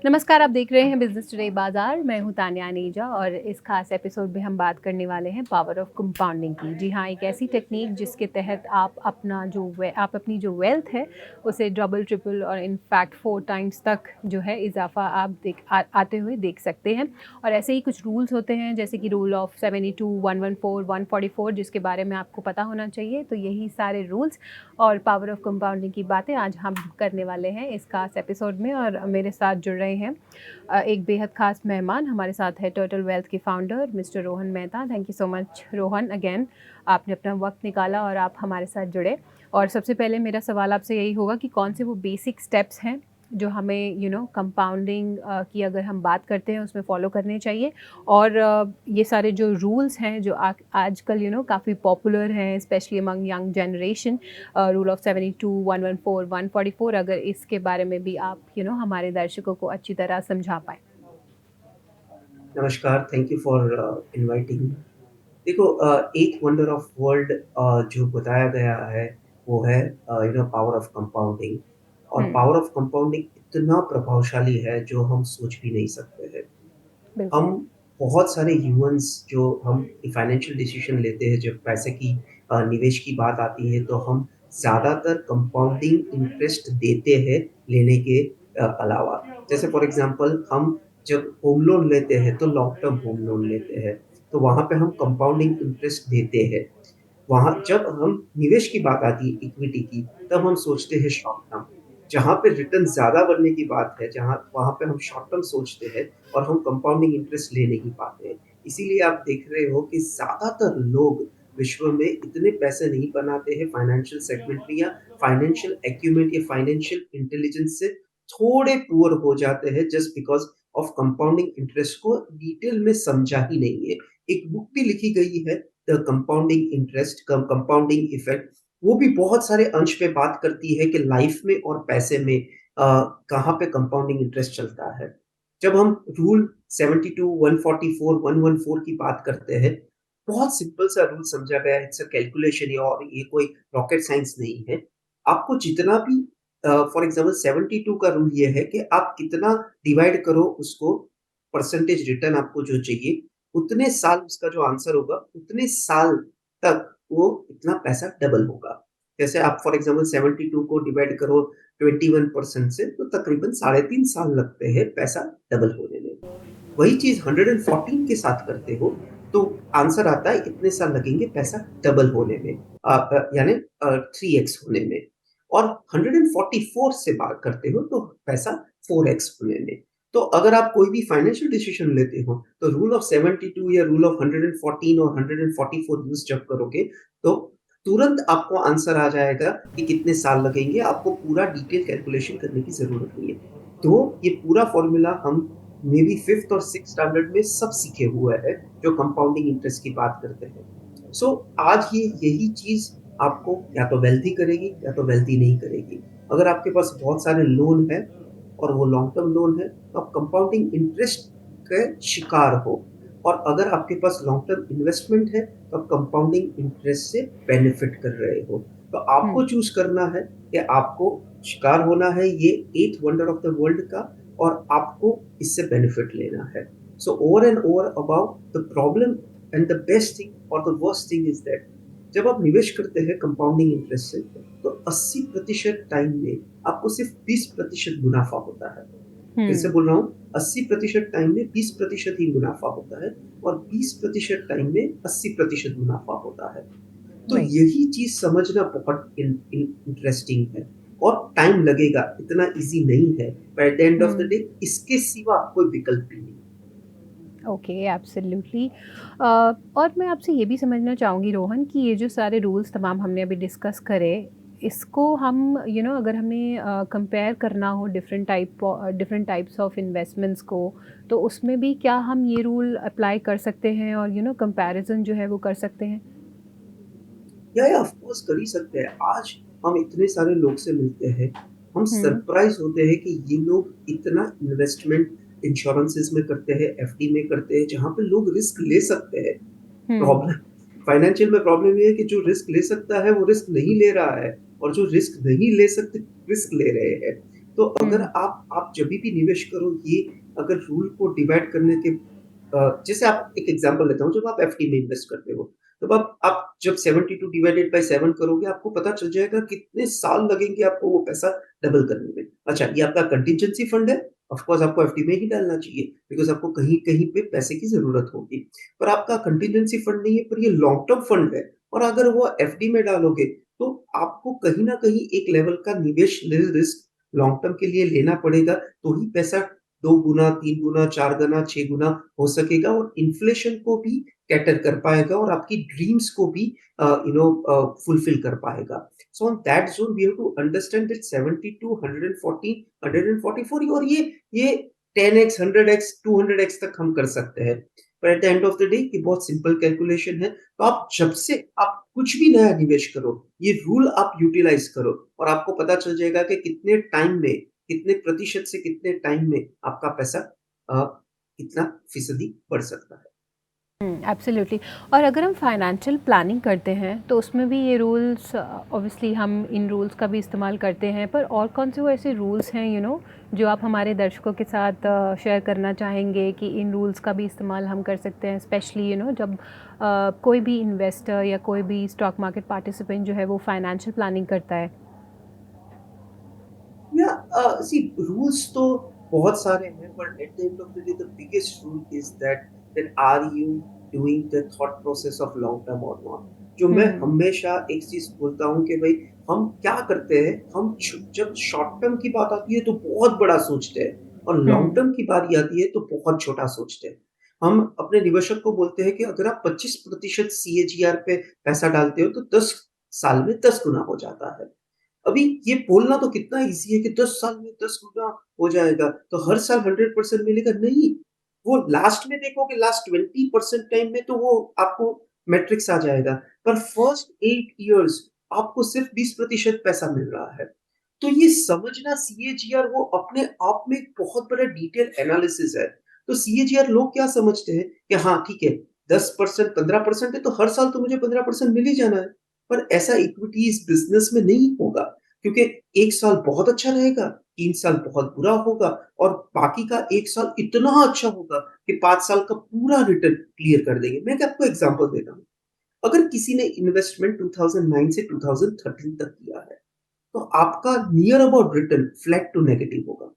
नमस्कार, आप देख रहे हैं बिज़नेस टुडे बाज़ार। मैं हूँ तान्या आनेजा और इस खास एपिसोड में हम बात करने वाले हैं पावर ऑफ कंपाउंडिंग की। जी हाँ, एक ऐसी टेक्नीक जिसके तहत आप अपनी जो वेल्थ है, उसे डबल, ट्रिपल और इनफैक्ट 4 टाइम्स तक जो है इज़ाफ़ा आप आते हुए देख सकते हैं। और ऐसे ही कुछ रूल्स होते हैं जैसे कि रूल ऑफ 72, 114, 144 जिसके बारे में आपको पता होना चाहिए। तो यही सारे रूल्स और पावर ऑफ कंपाउंडिंग की बातें आज हम करने वाले हैं इस खास एपिसोड में। और मेरे साथ जुड़ रहे हैं एक बेहद खास मेहमान। हमारे साथ है टर्टल वेल्थ के founder mister Rohan Mehta. Thank you so much Rohan, again आपने अपना वक्त निकाला और आप हमारे साथ जुड़े। और सबसे पहले मेरा सवाल आपसे यही होगा कि कौन से वो बेसिक स्टेप्स हैं जो हमें कंपाउंडिंग की अगर हम बात करते हैं उसमें फॉलो करने चाहिए। और ये सारे जो रूल्स हैं जो आजकल काफ़ी पॉपुलर हैं specially among young generation, rule of 72, 114, 144, अगर इसके बारे में भी आप हमारे दर्शकों को अच्छी तरह समझा पाएँ। नमस्कार, thank you for inviting me. देखो एथ वंडर ऑफ वर्ल्ड जो बताया गया है वो है पावर ऑफ कंपाउंडिंग। और हुँ, पावर ऑफ कंपाउंडिंग इतना प्रभावशाली है जो हम सोच भी नहीं सकते हैं। बिल्कुल। हम बहुत सारे ह्यूमंस जो हम फाइनेंशियल डिसीजन लेते हैं जब पैसे की निवेश की बात आती है तो हम ज़्यादातर कंपाउंडिंग इंटरेस्ट देते हैं लेने के अलावा। जैसे फॉर एग्जांपल हम जब होम लोन लेते हैं तो लॉन्ग टर्म होम लोन लेते हैं, तो वहाँ पे हम कंपाउंडिंग इंटरेस्ट देते हैं। वहाँ जब हम निवेश की बात आती है इक्विटी की, तब हम सोचते हैं शॉर्ट टर्म। जहाँ पे रिटर्न ज़्यादा बनने की बात है, जहाँ वहाँ पे हम शॉर्ट टर्म सोचते हैं और हम कंपाउंडिंग इंटरेस्ट ले नहीं पाते हैं। इसीलिए आप देख रहे हो कि ज़्यादातर लोग विश्व में इतने पैसे नहीं बनाते हैं फाइनेंशियल सेगमेंट में, या फाइनेंशियल एक्यूमेंट या फाइनेंशियल इंटेलिजेंस से थोड़े पुअर हो जाते हैं just because of compounding interest को डिटेल में समझा ही नहीं है। एक बुक भी लिखी गई है, the compounding interest, compounding effect. वो भी बहुत सारे अंश पे बात करती है कि लाइफ में और पैसे में कहाँ पे कंपाउंडिंग इंटरेस्ट चलता है। जब हम रूल 72, 144, 114 की बात करते हैं, बहुत सिंपल सा रूल समझा गया है। इट्स अ कैलकुलेशन, और ये कोई रॉकेट साइंस नहीं है। आपको जितना भी फॉर एग्जांपल 72 का रूल ये है कि आप कितना डिवाइड करो उसको, परसेंटेज रिटर्न आपको जो चाहिए, उतने साल उसका जो आंसर होगा, उतने साल तक वो इतना पैसा डबल होगा। जैसे आप फॉर एग्ज़ाम्पल 72 को डिवाइड करो 21% से, तो तकरीबन साढ़े 3 साल लगते हैं पैसा डबल होने में। वही चीज़ 114 के साथ करते हो, तो आंसर आता है इतने साल लगेंगे पैसा डबल होने में, यानी 3x होने में। और 144 से बात करते हो तो पैसा 4x होने में। तो अगर आप कोई भी फाइनेंशियल डिसीजन लेते हो, तो रूल ऑफ 72 या रूल ऑफ 114 और 144 यूज़ जब करोगे, तो तुरंत आपको आंसर आ जाएगा कि कितने साल लगेंगे, आपको पूरा डिटेल कैलकुलेशन करने की ज़रूरत नहीं है। तो ये पूरा फ़ॉर्मूला हम मे बी 5th और 6th स्टैंडर्ड में सब सीखे हुए हैं, जो कंपाउंडिंग इंटरेस्ट की बात करते हैं। सो आज ये यही चीज़ आपको या तो वेल्दी करेगी या तो वेल्दी नहीं करेगी। अगर आपके पास बहुत सारे लोन हैं और वो लॉन्ग टर्म लोन है, तो आप कंपाउंडिंग इंटरेस्ट के शिकार हो। और अगर आपके पास लॉन्ग टर्म इन्वेस्टमेंट है, तो आप कंपाउंडिंग इंटरेस्ट से बेनिफिट कर रहे हो। तो हुँ। आपको चूज़ करना है कि आपको शिकार होना है ये 8th wonder of the world का, और आपको इससे बेनिफिट लेना है। So over and over about the problem and the best thing और the worst thing is that जब आप निवेश करते हैं कंपाउंडिंग इंटरेस्ट से, तो 80% टाइम में आपको सिर्फ 20% मुनाफा होता है। फिर से हुँ, बोल रहा हूँ, 80% टाइम में 20% ही मुनाफा होता है, और 20% टाइम में 80% मुनाफा होता है। तो राइट। यही चीज़ समझना बहुत इंटरेस्टिंग है, और टाइम लगेगा, इतना ईज़ी नहीं है। पर at the end of the hmm. Day इसके सिवा कोई विकल्प भी नहीं। Okay, absolutely. और मैं आपसे ये भी समझना चाहूँगी रोहन कि ये जो सारे रूल्स तमाम हमने अभी डिस्कस करे, इसको हम अगर हमें कंपेयर करना हो डिफरेंट टाइप्स ऑफ इन्वेस्टमेंट्स को, तो उसमें भी क्या हम ये रूल अप्लाई कर सकते हैं और कंपैरिज़न जो है वो कर सकते हैं? या ऑफ कोर्स कर ही सकते हैं। आज हम इतने सारे लोग से मिलते हैं, हम हुँ, सरप्राइज़ होते हैं कि ये लोग इतना इन्वेस्टमेंट इंश्योरेंसेस में करते हैं, एफडी में करते हैं, जहाँ पे लोग रिस्क ले सकते हैं। हुँ, प्रॉब्लम फाइनेंशियल में प्रॉब्लम ये है कि जो रिस्क ले सकता है, वो रिस्क नहीं ले रहा है, और जो रिस्क नहीं ले सकते, रिस्क ले रहे हैं। तो अगर हुँ, आप जभी भी निवेश करो, ये अगर रूल को डिवाइड करने के जैसे आप एक एग्ज़ाम्पल लेता हूँ, जब आप एफडी में इन्वेस्ट करते हो, तब आप जब 72 डिवाइडेड बाय 7 करोगे, आपको पता चल जाएगा कितने साल लगेंगे आपको वो पैसा डबल करने में। अच्छा, ये आपका कंटीजेंसी फंड है, ऑफ कोर्स आपको एफडी में ही डालना चाहिए, बिकॉज़ आपको कहीं-कहीं पे पैसे की ज़रूरत होगी। पर आपका कंटीजेंसी फंड नहीं है, पर ये लॉन्ग टर्म फंड है, और अगर वो एफडी में डालोगे, तो आपको कहीं न कहीं एक लेवल का निवेश रिस्क लॉन्ग टर्म के लिए लेना पड़ेगा, तो ही पैसा 2 गुना, 3 गुना, 4 गुना, 6 गुना हो सकेगा, और इन्फ्लेशन को भी कैटर कर पाएगा, और आपकी ड्रीम्स को भी फुलफिल कर पाएगा। So on that zone we have to understand that 72, 140, 144, और ये 10x, 100x, 200x तक हम कर सकते हैं। पर at the end of the day ये बहुत सिंपल कैलकुलेशन है। तो आप जब से आप कुछ भी नया निवेश करो, ये रूल आप यूटिलाइज़ करो, और आपको पता चल जाएगा कि कितने टाइम में, कितने प्रतिशत से कितने टाइम में आपका पैसा अ, कितना फ़ीसदी बढ़ सकता है। एब्सोल्युटली। और अगर हम फाइनेंशियल प्लानिंग करते हैं तो उसमें भी ये रूल्स, ऑब्वियसली हम इन रूल्स का भी इस्तेमाल करते हैं, पर और कौन से वो ऐसे रूल्स हैं जो आप हमारे दर्शकों के साथ शेयर करना चाहेंगे कि इन रूल्स का भी इस्तेमाल हम कर सकते हैं, स्पेशली जब कोई भी इन्वेस्टर या कोई भी स्टॉक मार्केट पार्टिसिपेंट जो है वो फाइनेंशियल प्लानिंग करता है? या सी रूल्स तो बहुत सारे हैं, पर at the end of the day the biggest rule is that are you doing the thought process of long term और नॉट। जो मैं हुँ, हमेशा एक चीज बोलता हूँ कि भाई, हम क्या करते हैं, हम जब शॉर्ट टर्म की बात आती है तो बहुत बड़ा सोचते हैं, और लॉन्ग हुँ, टर्म की बारी आती है तो बहुत छोटा सोचते हैं। हम अपने निवेशक को बोलते हैं कि अगर आप 25% सीएजीआर पे पैसा डालते हो, तो 10 साल में 10 गुना हो जाता है। अभी ये बोलना तो कितना ईज़ी है कि 10 साल में 10 गुना हो जाएगा, तो हर साल 100% मिलेगा, नहीं। वो लास्ट में देखोगे, लास्ट 20% टाइम में तो वो आपको मैट्रिक्स आ जाएगा, पर फर्स्ट 8 इयर्स आपको सिर्फ 20% पैसा मिल रहा है। तो ये समझना सीएजीआर वो अपने आप में एक बहुत बड़ा डिटेल एनालिसिस है। तो सीएजीआर लोग क्या समझते हैं कि हाँ, ठीक है, 10%, 15% है, तो हर साल तो मुझे 15% मिल ही जाना है। पर ऐसा इक्विटीज़ बिज़नेस में नहीं होगा, क्योंकि 1 साल बहुत अच्छा रहेगा, 3 साल बहुत बुरा होगा, और बाकी का 1 साल इतना अच्छा होगा कि 5 साल का पूरा रिटर्न क्लियर कर देंगे। मैं आपको एग्ज़ाम्पल देता हूँ। अगर किसी ने इन्वेस्टमेंट 2009 से 2013 तक किया है, तो आपका near about return flat to negative होगा।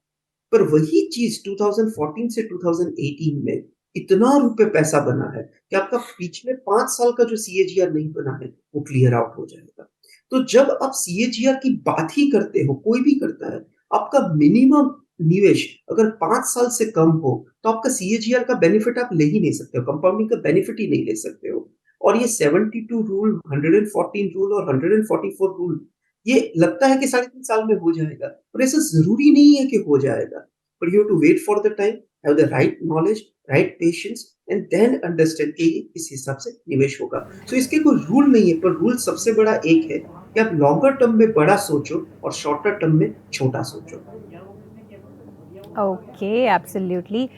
पर वही चीज़ 2014 से 2018 में इतना रुपए पैसा बना है कि आपका पिछले 5 साल का जो सीएजीआर नहीं बना है, वो क्लियर आउट हो जाएगा। तो जब आप सीएजीआर की बात ही करते हो, कोई भी करता है, आपका मिनिमम निवेश अगर 5 साल से कम हो, तो आपका सीएजीआर का बेनिफिट आप ले ही नहीं सकते हो, कंपाउंडिंग का बेनिफिट ही नहीं ले सकते हो। और ये 72 रूल, 114 रूल और 144 रूल, ये लगता है कि साढ़े 3 साल में हो जाएगा, पर ऐसा ज़रूरी नहीं है कि हो जाएगा। But you have to wait for the time, have the right knowledge, right patience, and then understand कि इस हिसाब से निवेश होगा। So इसके कोई रूल नहीं है, पर रूल सबसे बड़ा एक है कि आप लॉन्गर टर्म में बड़ा सोचो और शॉर्टर टर्म में छोटा सोचो। Okay, absolutely.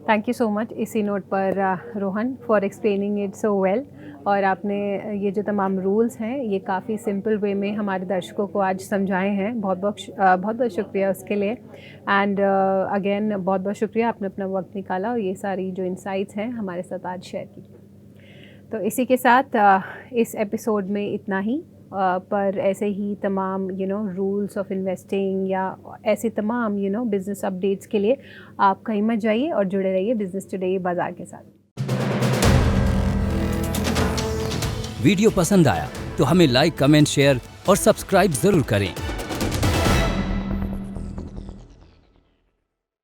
Thank you so much इसी नोट पर Rohan, for explaining it so well. और आपने ये जो तमाम रूल्स हैं ये काफ़ी सिंपल वे में हमारे दर्शकों को आज समझाए हैं। बहुत बहुत शुक्रिया उसके लिए। एंड अगेन बहुत बहुत शुक्रिया, आपने अपना वक्त निकाला और ये सारी जो इंसाइट्स हैं हमारे साथ आज शेयर की। तो इसी के साथ इस एपिसोड में इतना ही। पर ऐसे ही तमाम रूल्स ऑफ इन्वेस्टिंग या ऐसे तमाम बिजनेस अपडेट्स के लिए आप कहीं मत जाइए और जुड़े रहिए बिजनेस टुडे बाजार के साथ। वीडियो पसंद आया तो हमें लाइक, कमेंट, शेयर और सब्सक्राइब जरूर करें।